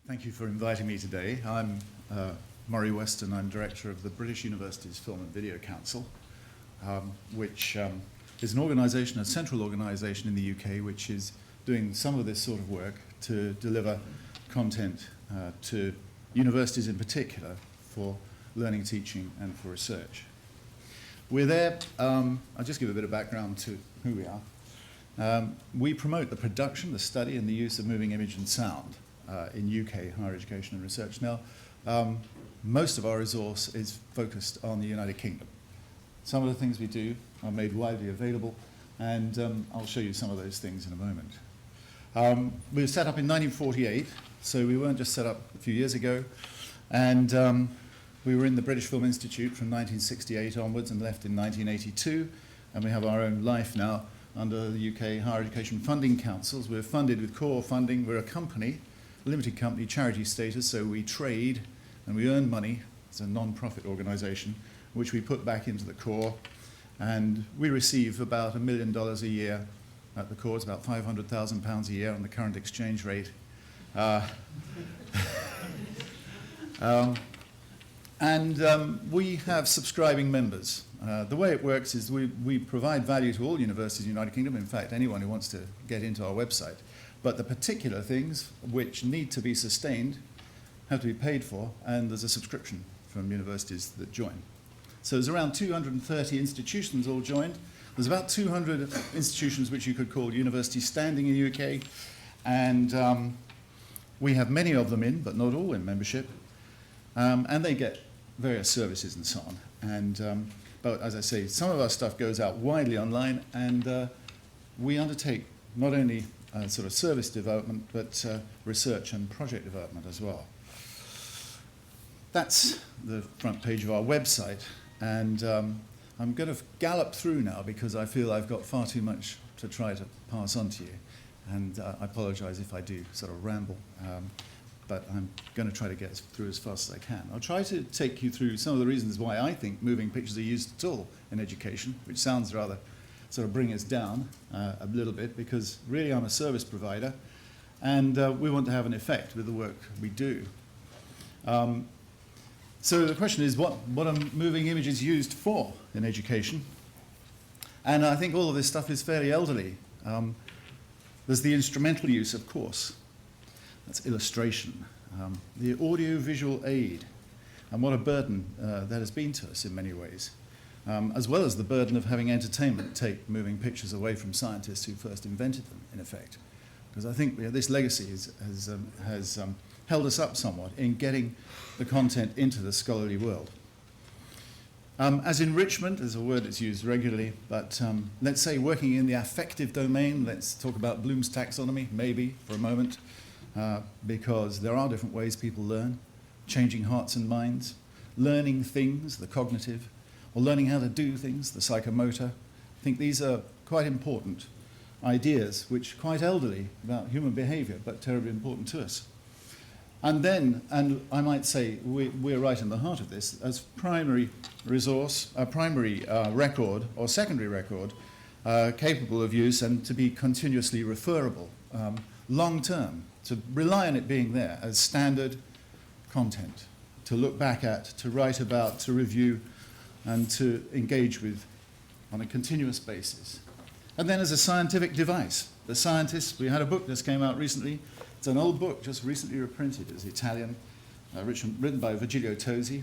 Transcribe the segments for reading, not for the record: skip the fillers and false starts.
Thank you for inviting me today. I'm Murray Weston. I'm director of the British Universities Film and Video Council, which is an organisation, a central organisation in the UK, which is doing some of this sort of work to deliver content to universities in particular for learning, teaching, and for research. We're there, I'll just give a bit of background to who we are. We promote the production, the study, and the use of moving image and sound in UK higher education and research. Now, most of our resource is focused on the United Kingdom. Some of the things we do are made widely available, and I'll show you some of those things in a moment. We were set up in 1948, so we weren't just set up a few years ago, and we were in the British Film Institute from 1968 onwards and left in 1982, and we have our own life now under the UK Higher Education Funding Councils. We're funded with core funding. We're a company, limited company, charity status, so we trade and we earn money. It's a non-profit organisation, which we put back into the core, and we receive about $1 million a year at the core. It's about £500,000 a year on the current exchange rate. We have subscribing members. The way it works is we provide value to all universities in the United Kingdom, in fact anyone who wants to get into our website. But the particular things which need to be sustained have to be paid for, and there's a subscription from universities that join. So there's around 230 institutions all joined. There's about 200 institutions which you could call university standing in the UK, and we have many of them in, but not all in membership, and they get various services and so on. And but as I say, some of our stuff goes out widely online, and we undertake not only sort of service development, but research and project development as well. That's the front page of our website, and I'm going to gallop through now because I feel I've got far too much to try to pass on to you, and I apologise if I do sort of ramble, but I'm going to try to get through as fast as I can. I'll try to take you through some of the reasons why I think moving pictures are used at all in education, which sounds rather sort of bring us down a little bit, because really I'm a service provider, and we want to have an effect with the work we do. So the question is, what are moving images used for in education? And I think all of this stuff is fairly elderly. There's the instrumental use, of course. That's illustration. The audio-visual aid, and what a burden that has been to us in many ways. As well as the burden of having entertainment take moving pictures away from scientists who first invented them, in effect. Because I think this legacy has held us up somewhat in getting the content into the scholarly world. As enrichment is a word that's used regularly, but let's say working in the affective domain, let's talk about Bloom's taxonomy, maybe, for a moment, because there are different ways people learn, changing hearts and minds, learning things, the cognitive, or learning how to do things, the psychomotor. I think these are quite important ideas, which are quite elderly about human behavior, but terribly important to us. And then, and I might say we're right in the heart of this, as primary resource, a primary record or secondary record, capable of use and to be continuously referable, long term, to rely on it being there as standard content, to look back at, to write about, to review, and to engage with on a continuous basis. And then as a scientific device, the scientists, we had a book that came out recently. It's an old book, just recently reprinted. It's Italian, written by Virgilio Tosi.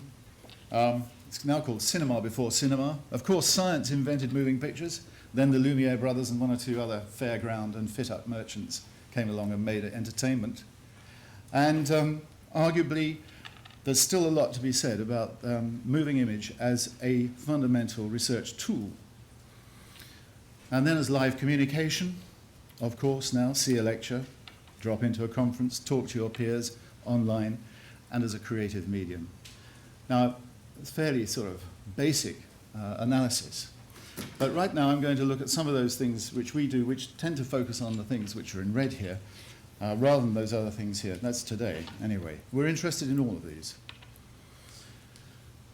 It's now called Cinema Before Cinema. Of course, science invented moving pictures. Then the Lumiere brothers and one or two other fairground and fit-up merchants came along and made entertainment. And arguably, there's still a lot to be said about moving image as a fundamental research tool. And then as live communication, of course now, see a lecture, drop into a conference, talk to your peers online, and as a creative medium. Now, it's fairly sort of basic analysis. But right now I'm going to look at some of those things which we do, which tend to focus on the things which are in red here, rather than those other things here. That's today, anyway. We're interested in all of these.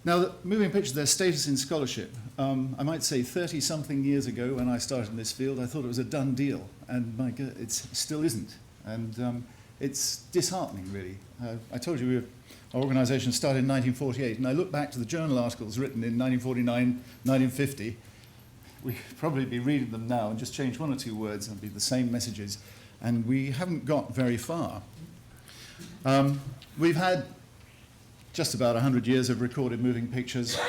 Now, moving pictures, their status in scholarship. I might say 30-something years ago when I started in this field, I thought it was a done deal. And my God, it still isn't. And It's disheartening, really. I told you our organisation started in 1948, and I look back to the journal articles written in 1949, 1950. We'd probably be reading them now and just change one or two words and it'd be the same messages, and we haven't got very far. We've had just about 100 years of recorded moving pictures,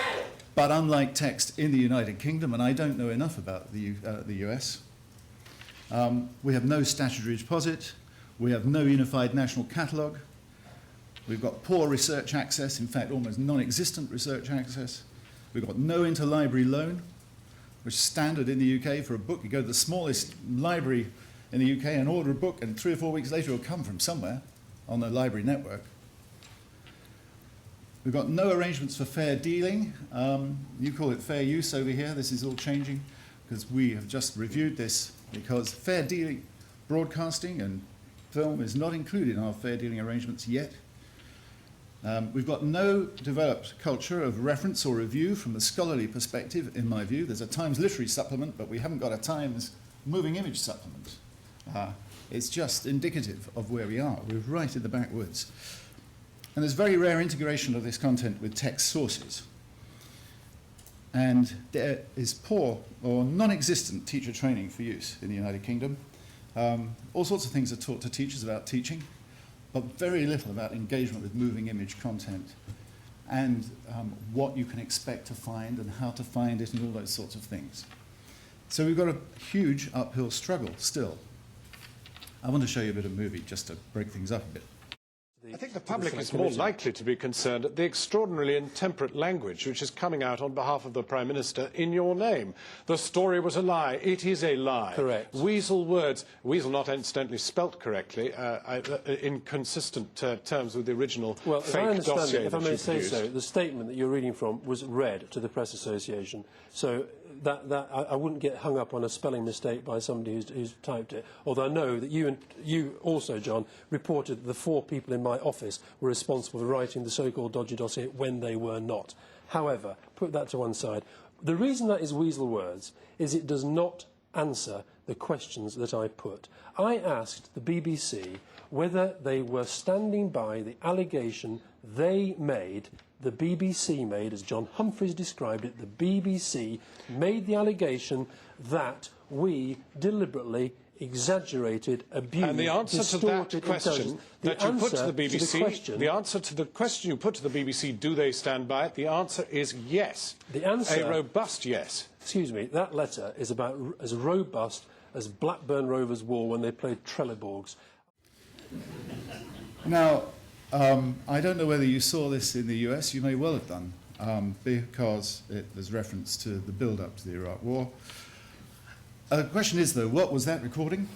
but unlike text in the United Kingdom, and I don't know enough about the US, we have no statutory deposit, we have no unified national catalogue, we've got poor research access, in fact almost non-existent research access, we've got no interlibrary loan, which is standard in the UK for a book. You go to the smallest library in the UK and order a book, and 3 or 4 weeks later it'll come from somewhere on the library network. We've got no arrangements for fair dealing. You call it fair use over here. This is all changing because we have just reviewed this, because fair dealing broadcasting and film is not included in our fair dealing arrangements yet. We've got no developed culture of reference or review from a scholarly perspective, in my view. There's a Times literary supplement, but we haven't got a Times moving image supplement. It's just indicative of where we are. We're right in the backwoods. And there's very rare integration of this content with text sources. And there is poor or non-existent teacher training for use in the United Kingdom. All sorts of things are taught to teachers about teaching, but very little about engagement with moving image content and what you can expect to find and how to find it and all those sorts of things. So we've got a huge uphill struggle still. I want to show you a bit of movie just to break things up a bit. I think the public is more likely to be concerned at the extraordinarily intemperate language which is coming out on behalf of the Prime Minister in your name. The story was a lie. It is a lie. Correct. Weasel words. Weasel not incidentally spelt correctly, in consistent terms with the original well, fake if I understand dossier it, if I may say used. so, the statement that you're reading from was read to the Press Association. So I wouldn't get hung up on a spelling mistake by somebody who's typed it. Although I know that you also, John, reported that the 4 people in my office were responsible for writing the so-called dodgy dossier when they were not. However, put that to one side. The reason that is weasel words is it does not answer the questions that I put. I asked the BBC whether they were standing by the allegation they made, the BBC made, as John Humphreys described it, the BBC made the allegation that we deliberately exaggerated, abused, and the answer to that question that you put to the BBC, the answer to the question you put to the BBC, do they stand by it? The answer is yes. The answer, a robust yes. Excuse me, that letter is about as robust as Blackburn Rovers wall when they played Trelleborgs. Now, I don't know whether you saw this in the US. You may well have done, because there's reference to the build-up to the Iraq War. The question is, though, what was that recording?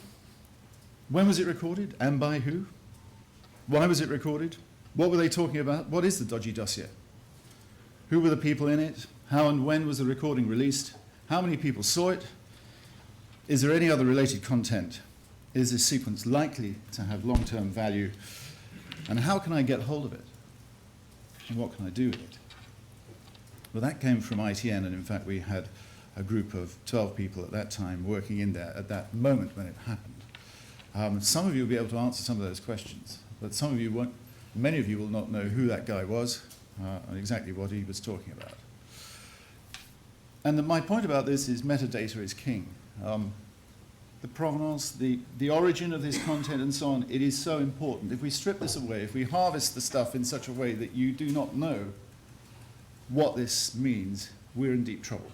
When was it recorded, and by who? Why was it recorded? What were they talking about? What is the dodgy dossier? Who were the people in it? How and when was the recording released? How many people saw it? Is there any other related content? Is this sequence likely to have long-term value? And how can I get hold of it? And what can I do with it? Well, that came from ITN, and in fact we had a group of 12 people at that time working in there at that moment when it happened. Some of you will be able to answer some of those questions, but some of you won't. Many of you will not know who that guy was and exactly what he was talking about. And my point about this is metadata is king. The provenance, the origin of this content and so on, it is so important. If we strip this away, if we harvest the stuff in such a way that you do not know what this means, we're in deep trouble.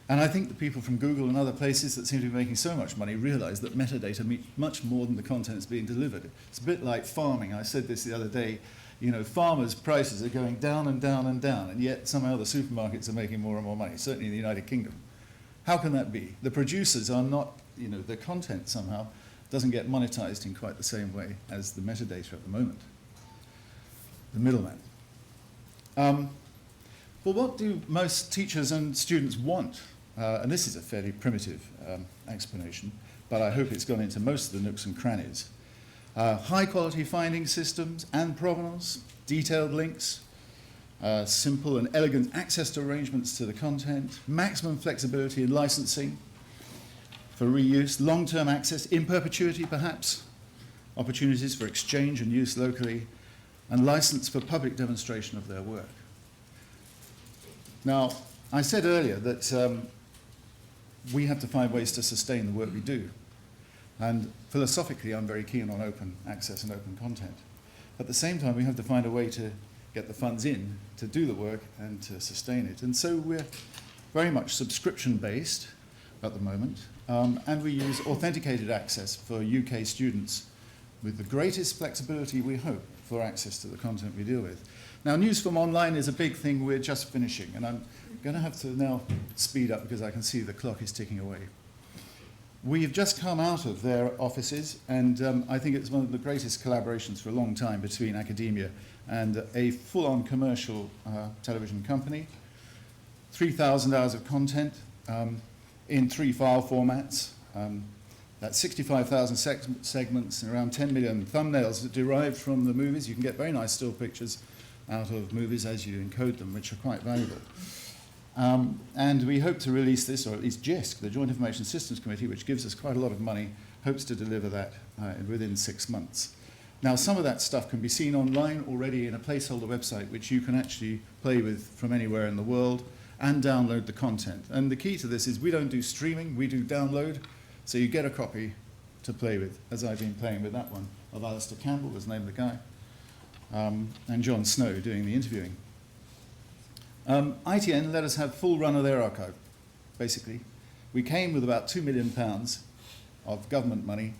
And I think the people from Google and other places that seem to be making so much money realize that metadata means much more than the content that's being delivered. It's a bit like farming. I said this the other day. You know, farmers' prices are going down and down and down, and yet somehow the supermarkets are making more and more money, certainly in the United Kingdom. How can that be? The producers are not, you know, the content somehow doesn't get monetized in quite the same way as the metadata at the moment. The middleman. Well, what do most teachers and students want? And this is a fairly primitive explanation, but I hope it's gone into most of the nooks and crannies. High-quality finding systems and provenance, detailed links, simple and elegant access to arrangements to the content, maximum flexibility in licensing for reuse, long-term access, in perpetuity perhaps, opportunities for exchange and use locally, and license for public demonstration of their work. Now, I said earlier that we have to find ways to sustain the work we do. And philosophically, I'm very keen on open access and open content. At the same time, we have to find a way to get the funds in to do the work and to sustain it. And so we're very much subscription-based at the moment, and we use authenticated access for UK students with the greatest flexibility, we hope, for access to the content we deal with. Now, News from Online is a big thing we're just finishing, and I'm going to have to now speed up because I can see the clock is ticking away. We've just come out of their offices, and I think it's one of the greatest collaborations for a long time between academia and a full-on commercial television company. 3,000 hours of content in 3 file formats. That's 65,000 segments and around 10 million thumbnails derived from the movies. You can get very nice still pictures out of movies as you encode them, which are quite valuable. And we hope to release this, or at least JISC, the Joint Information Systems Committee, which gives us quite a lot of money, hopes to deliver that within 6 months. Now, some of that stuff can be seen online already in a placeholder website, which you can actually play with from anywhere in the world and download the content. And the key to this is we don't do streaming, we do download, so you get a copy to play with, as I've been playing with that one of Alistair Campbell, was the name of the guy, and Jon Snow doing the interviewing. ITN let us have full run of their archive, basically. We came with about £2 million of government money,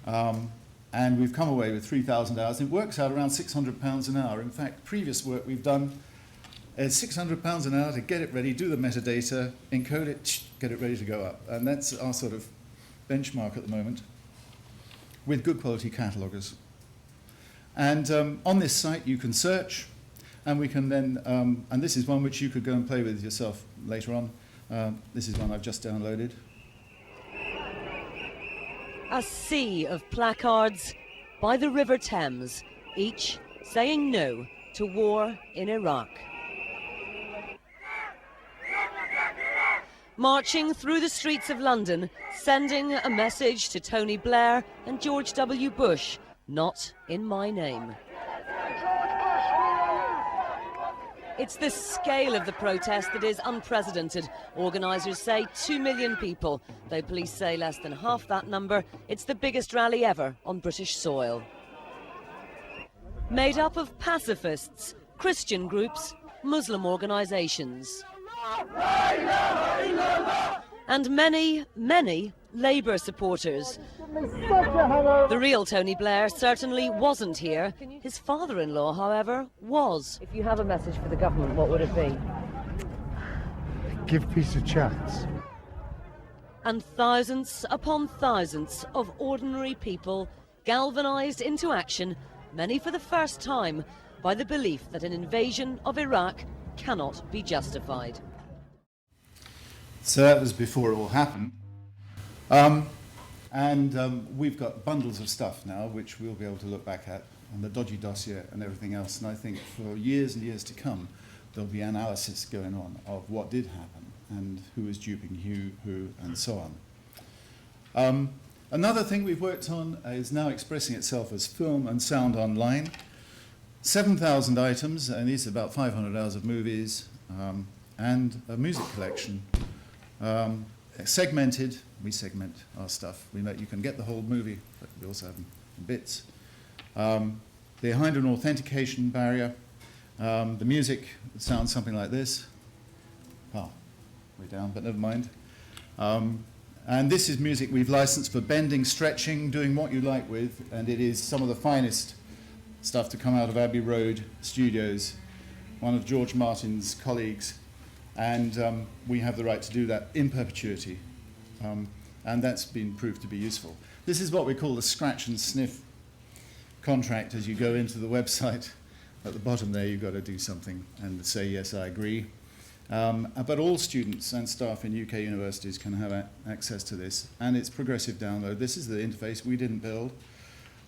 and we've come away with 3,000 hours. It works out around £600 an hour. In fact, previous work we've done is £600 an hour to get it ready, do the metadata, encode it, get it ready to go up. And that's our sort of benchmark at the moment, with good quality cataloguers. And on this site you can search, and we can then, and this is one which you could go and play with yourself later on. This is one I've just downloaded. A sea of placards by the River Thames, each saying no to war in Iraq. Marching through the streets of London, sending a message to Tony Blair and George W. Bush, not in my name. It's the scale of the protest that is unprecedented. Organisers say 2 million people, though police say less than half that number. It's the biggest rally ever on British soil. Made up of pacifists, Christian groups, Muslim organisations. And many, many Labour supporters. The real Tony Blair certainly wasn't here. His father-in-law, however, was. If you have a message for the government, what would it be? Give peace a chance. And thousands upon thousands of ordinary people galvanised into action, many for the first time, by the belief that an invasion of Iraq cannot be justified. So that was before it all happened. We've got bundles of stuff now which we'll be able to look back at, and the dodgy dossier and everything else. And I think for years and years to come, there'll be analysis going on of what did happen and who was duping who, and so on. Another thing we've worked on is now expressing itself as film and sound online. 7,000 items, and these are about 500 hours of movies, and a music collection. Segmented, we segment our stuff. You can get the whole movie, but we also have them in bits. Behind an authentication barrier, the music sounds something like this. Oh, way down, but never mind. And this is music we've licensed for bending, stretching, doing what you like with, and it is some of the finest stuff to come out of Abbey Road Studios, one of George Martin's colleagues. And we have the right to do that in perpetuity. And that's been proved to be useful. This is what we call the scratch and sniff contract. As you go into the website, at the bottom there, you've got to do something and say, yes, I agree. But all students and staff in UK universities can have access to this. And it's progressive download. This is the interface we didn't build.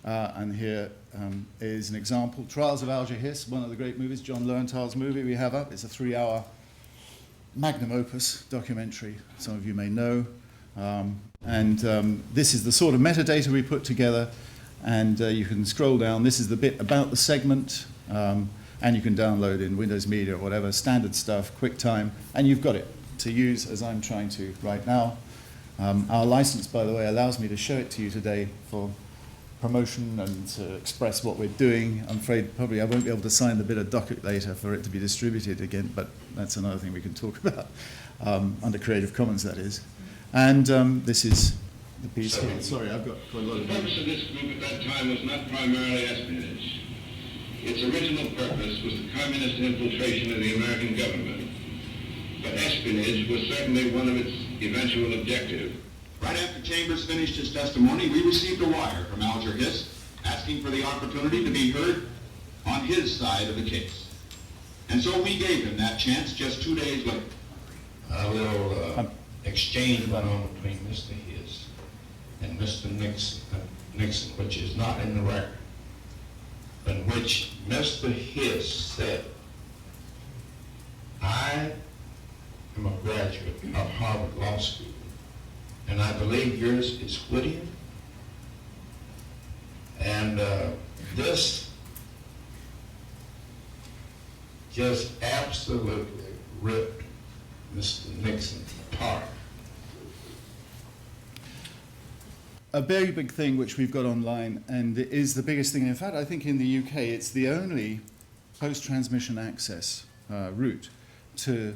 And here is an example. Trials of Alger Hiss, one of the great movies, John Lowenthal's movie we have up. It's a 3-hour magnum opus documentary, some of you may know. This is the sort of metadata we put together, And you can scroll down. This is the bit about the segment. And you can download in Windows Media or whatever, standard stuff, QuickTime, and you've got it to use as I'm trying to right now. Our license, by the way, allows me to show it to you today for promotion and to express what we're doing. I'm afraid probably I won't be able to sign the bit of docket later for it to be distributed again, but that's another thing we can talk about, under Creative Commons, that is. And this is the piece here. Sorry, I've got quite a lot of... The purpose of this group at that time was not primarily espionage. Its original purpose was the communist infiltration of the American government. But espionage was certainly one of its eventual objectives. Right after Chambers finished his testimony, we received a wire from Alger Hiss asking for the opportunity to be heard on his side of the case. And so we gave him that chance just 2 days later. A little exchange went on between Mr. Hiss and Mr. Nixon, which is not in the record, in which Mr. Hiss said, I am a graduate of Harvard Law School, and I believe yours is Whittier. And this just absolutely ripped Mr. Nixon apart. A very big thing which we've got online, and it is the biggest thing. In fact, I think in the UK, it's the only post-transmission access route to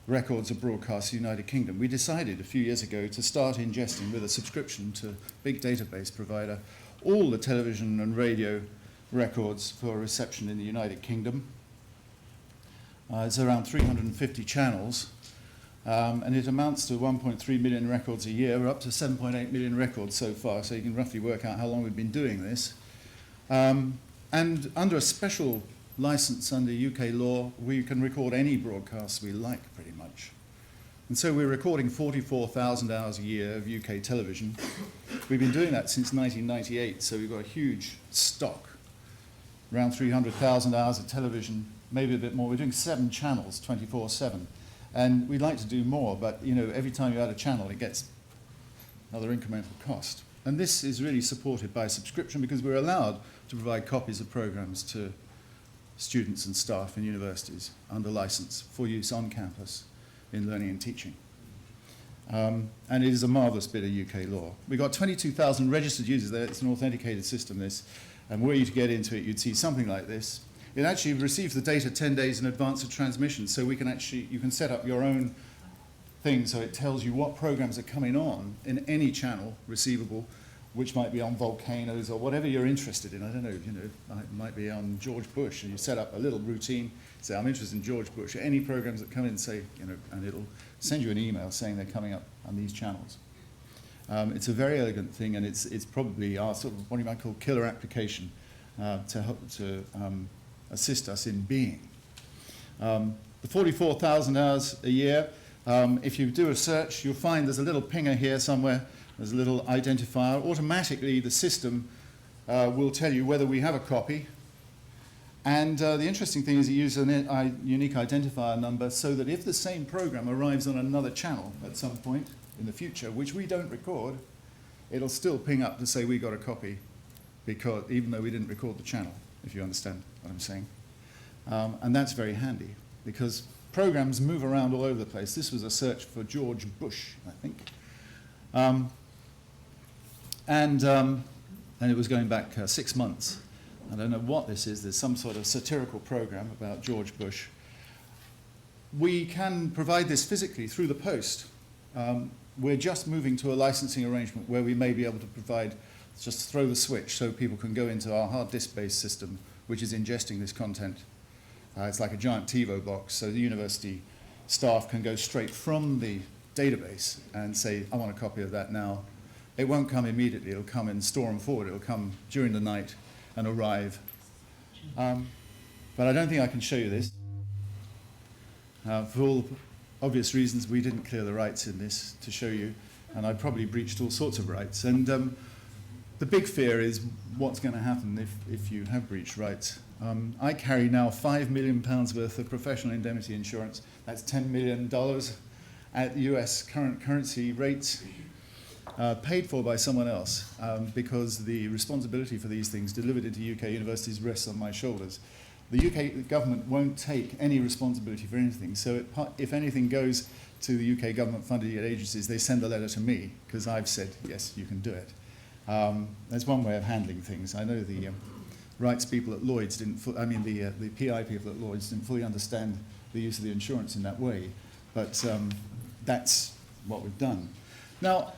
records of broadcasts in the United Kingdom. We decided a few years ago to start ingesting with a subscription to a big database provider all the television and radio records for reception in the United Kingdom. It's around 350 channels. And it amounts to 1.3 million records a year. We're up to 7.8 million records so far, so you can roughly work out how long we've been doing this. And under a special license under UK law, we can record any broadcasts we like, pretty much. And so we're recording 44,000 hours a year of UK television. We've been doing that since 1998, so we've got a huge stock. Around 300,000 hours of television, maybe a bit more. We're doing 7 channels, 24/7. And we'd like to do more, but you know, every time you add a channel, it gets another incremental cost. And this is really supported by subscription because we're allowed to provide copies of programs to students and staff in universities under license for use on campus in learning and teaching. And it is a marvelous bit of UK law. We've got 22,000 registered users there. It's an authenticated system, this. And were you to get into it, you'd see something like this. It actually receives the data 10 days in advance of transmission, so we can actually, you can set up your own thing so it tells you what programs are coming on in any channel receivable, which might be on volcanoes or whatever you're interested in. I don't know, you know, it might be on George Bush, and you set up a little routine, say, I'm interested in George Bush. Any programs that come in, say, you know, and it'll send you an email saying they're coming up on these channels. It's a very elegant thing, and it's probably our sort of what you might call killer application to help to assist us in being. The 44,000 hours a year, if you do a search, you'll find there's a little pinger here somewhere, there's a little identifier. Automatically, the system will tell you whether we have a copy. And the interesting thing is it uses a unique identifier number so that if the same program arrives on another channel at some point in the future, which we don't record, it'll still ping up to say we got a copy, because even though we didn't record the channel, if you understand what I'm saying. And that's very handy, because programs move around all over the place. This was a search for George Bush, I think. And it was going back 6 months. I don't know what this is. There's some sort of satirical program about George Bush. We can provide this physically through the post. We're just moving to a licensing arrangement where we may be able to provide, just throw the switch so people can go into our hard disk-based system, which is ingesting this content. It's like a giant TiVo box, so the university staff can go straight from the database and say, I want a copy of that now. It won't come immediately. It'll come in store and forward. It'll come during the night and arrive. But I don't think I can show you this. For all obvious reasons, we didn't clear the rights in this to show you, and I probably breached all sorts of rights. And the big fear is what's going to happen if you have breached rights. I carry now £5 million worth of professional indemnity insurance. That's $10 million at US current currency rates. paid for by someone else, because the responsibility for these things delivered into UK universities rests on my shoulders. The UK government won't take any responsibility for anything, so if anything goes to the UK government-funded agencies, they send a letter to me, because I've said, yes, you can do it. There's one way of handling things. I know the rights people at Lloyd's didn't, the PI people at Lloyd's didn't fully understand the use of the insurance in that way, but that's what we've done. Now,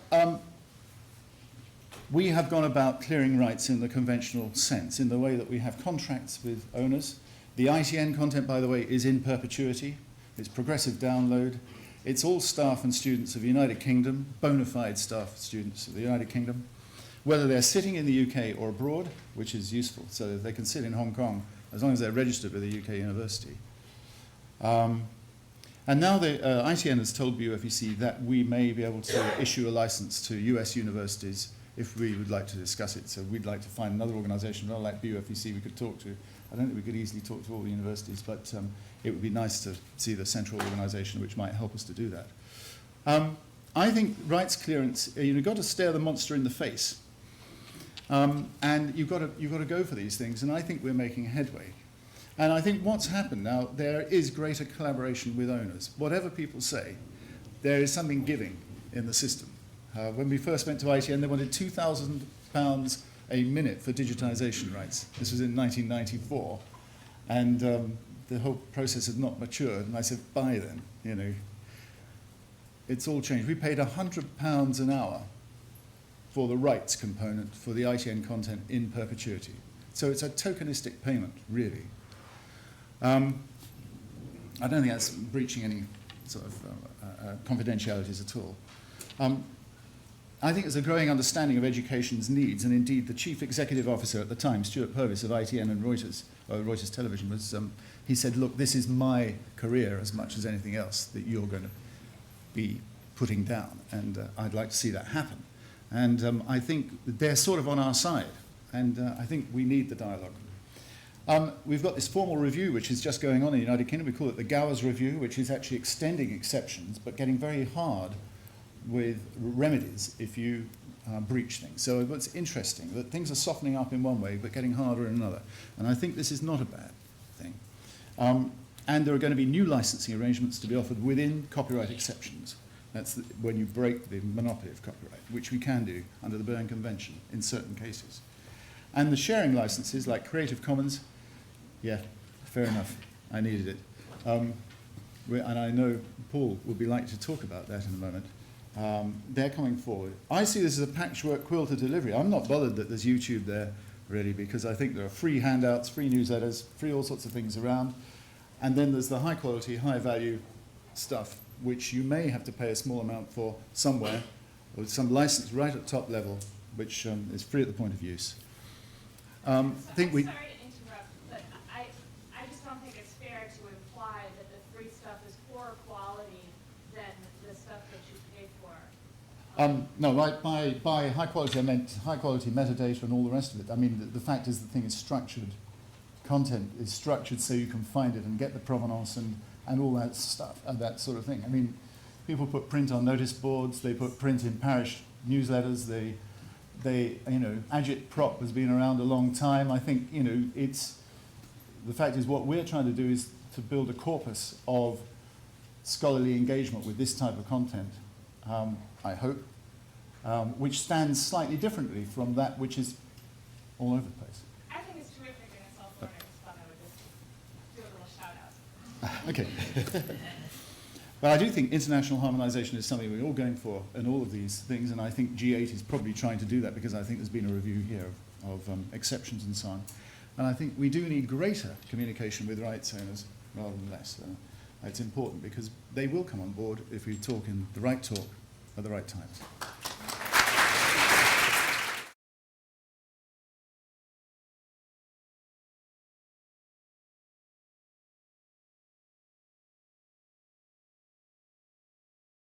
we have gone about clearing rights in the conventional sense, in the way that we have contracts with owners. The ITN content, by the way, is in perpetuity. It's progressive download. It's all staff and students of the United Kingdom, bona fide staff and students of the United Kingdom, whether they're sitting in the UK or abroad, which is useful, so that they can sit in Hong Kong as long as they're registered with a UK university. And now the ITN has told BUFEC that we may be able to issue a license to US universities if we would like to discuss it. So we'd like to find another organisation, not like BUFEC, we could talk to. I don't think we could easily talk to all the universities, but it would be nice to see the central organisation which might help us to do that. I think rights clearance, you've got to stare the monster in the face. And you've got to go for these things, and I think we're making headway. And I think what's happened now, there is greater collaboration with owners. Whatever people say, there is something giving in the system. When we first went to ITN, they wanted £2,000 a minute for digitisation rights. This was in 1994. And the whole process had not matured, and I said, buy then, you know. It's all changed. We paid £100 an hour for the rights component for the ITN content in perpetuity. So it's a tokenistic payment, really. I don't think that's breaching any sort of confidentialities at all. I think there's a growing understanding of education's needs, and indeed the chief executive officer at the time, Stuart Purvis of ITN and Reuters, Reuters Television, was, he said, look, this is my career as much as anything else that you're going to be putting down, and I'd like to see that happen. And I think they're sort of on our side, and I think we need the dialogue. We've got this formal review which is just going on in the United Kingdom. We call it the Gowers Review, which is actually extending exceptions but getting very hard with remedies if you breach things. So it's interesting that things are softening up in one way but getting harder in another. And I think this is not a bad thing. And there are going to be new licensing arrangements to be offered within copyright exceptions. That's when you break the monopoly of copyright, which we can do under the Berne Convention in certain cases. And the sharing licenses, like Creative Commons, yeah, fair enough, I needed it. And I know Paul will be likely to talk about that in a moment. They're coming forward. I see this as a patchwork quilt of delivery. I'm not bothered that there's YouTube there, really, because I think there are free handouts, free newsletters, free all sorts of things around. And then there's the high-quality, high-value stuff, which you may have to pay a small amount for somewhere, or some license right at top level, which is free at the point of use. I'm sorry to interrupt, but I just don't think it's fair to imply that the free stuff is poorer quality than the stuff that you pay for. No, by high quality I meant high quality metadata and all the rest of it. I mean, the fact is the thing is structured. Content is structured so you can find it and get the provenance and all that stuff, and that sort of thing. I mean, people put print on notice boards, they put print in parish newsletters, they you know, Agitprop has been around a long time. I think, you know, the fact is what we're trying to do is to build a corpus of scholarly engagement with this type of content, I hope, which stands slightly differently from that which is all over the place. I think it's terrific and it's all for I would just do a little shout out. Okay. But I do think international harmonisation is something we're all going for in all of these things, and I think G8 is probably trying to do that because I think there's been a review here of exceptions and so on. And I think we do need greater communication with rights owners rather than less. It's important because they will come on board if we talk in the right talk at the right times.